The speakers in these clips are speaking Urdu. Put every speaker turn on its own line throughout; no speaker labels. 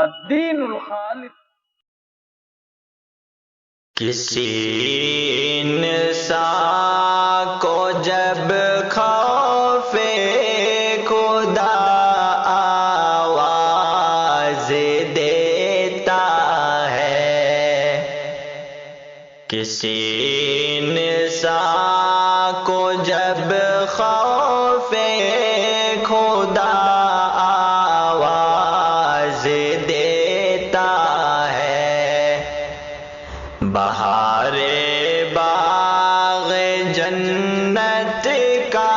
الدین الخالص.
کسی انسان کو جب خوف خدا آواز دیتا ہے، کسی انسان کو جب خوف خدا آواز دیتا ہے، بہار باغ جنت کا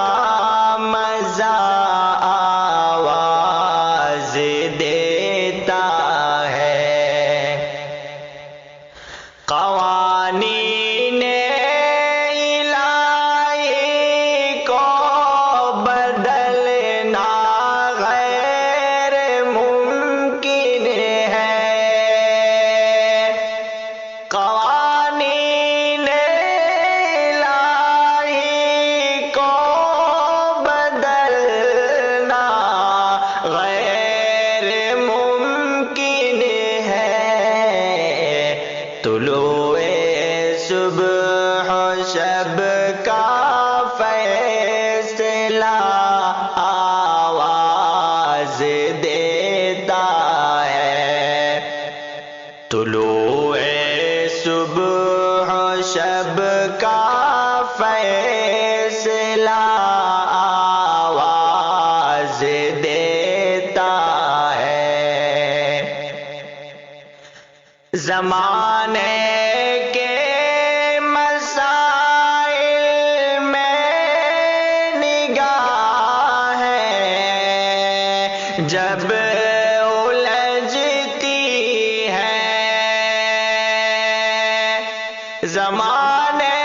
مزہ آواز دیتا ہے، قوانین الہی کو بدلنا غیر ممکن ہے، قوانین الہی کو بدلنا غیر ممکن ہے، طلوع صبح و شب کا فیصلہ آواز دیتا ہے، طلوع صبح و شب کا فیصلہ آواز دیتا ہے، زمانے کے مسائل میں نگاہ ہے، جب الجھتی ہے، زمانے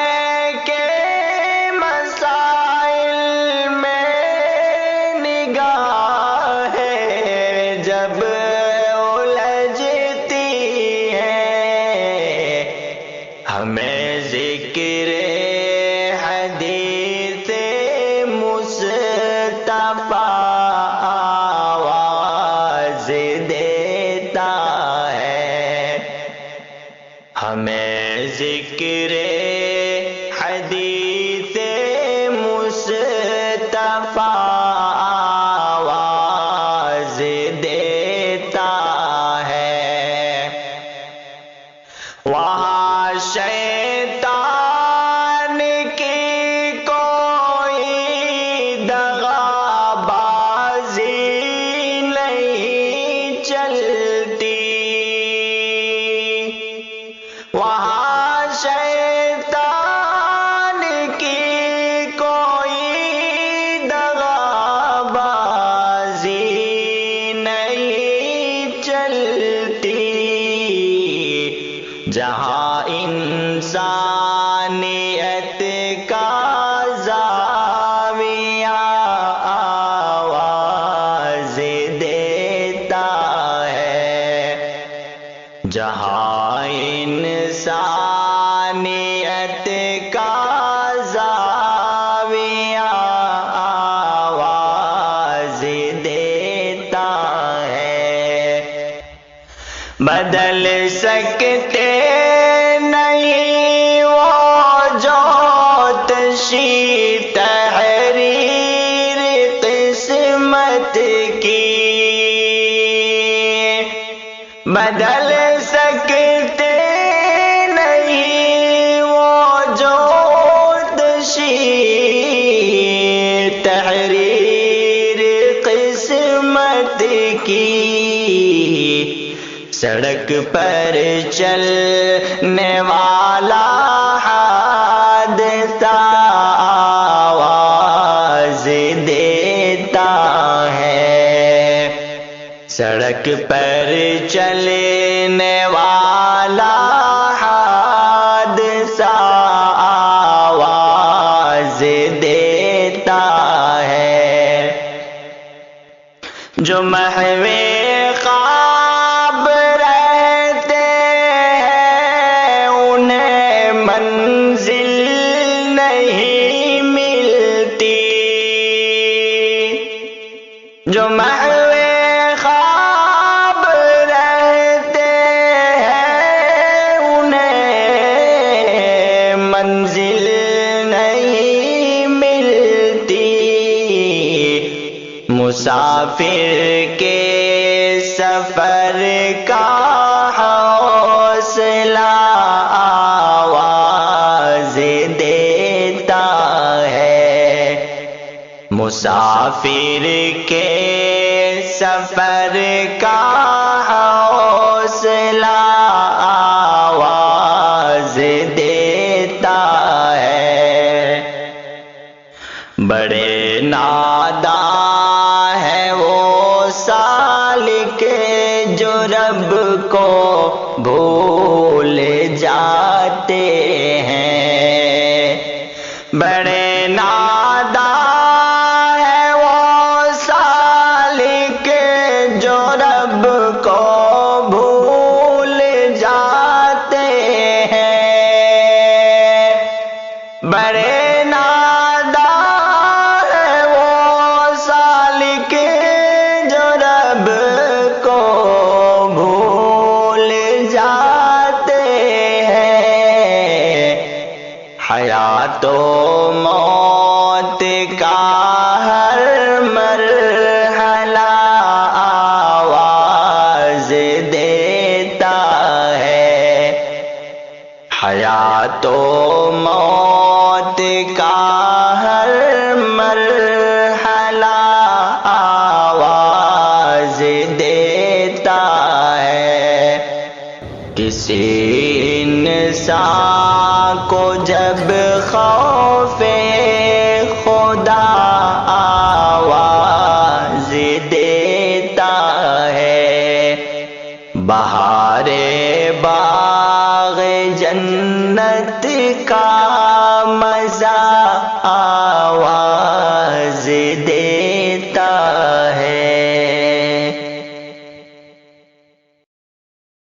کے مسائل میں نگاہ ہے، جب الجھتی ہے، ہمیں ذکر حدیث مصطفیٰ آواز دیتا ہے، ہمیں ذکر حدیث مصطفیٰ آواز دیتا ہے، وہاں شیطان کی کوئی دغا بازی نہیں چلتی، وہاں شیطان کی کوئی دغا بازی نہیں چلتی، جہاں انسانیت کا زاویہ آواز دیتا ہے، جہاں انسانیت کا زاویہ آواز دیتا ہے، بدل سکتے نہیں وہ جو تشی تحریر قسمت کی، بدل سکتے نہیں وہ جو تشی تحریر قسمت کی، سڑک پر چلنے والا حادثہ آواز دیتا ہے، سڑک پر چلنے والا حادثہ آواز دیتا ہے، جو محو خواب رہتے ہیں انہیں منزل نہیں ملتی، جو محو خواب رہتے مسافر کے سفر کا حوصلہ آواز دیتا ہے، مسافر کے سفر کا حوصلہ آواز دیتا ہے۔ بڑے ناداں ہیں وہ سالک جو رب کو بھول جاتے ہیں، بڑے ناداں ہیں وہ سالک جو رب کو بھول جاتے ہیں، بڑے حیات و موت کا ہر مرحلہ آواز دیتا ہے، حیات و موت کا ہر مرحلہ آواز دیتا ہے۔ کسی انسان کو جب خوف خدا آواز دیتا ہے، بہار باغ جنت کا مزہ آواز دیتا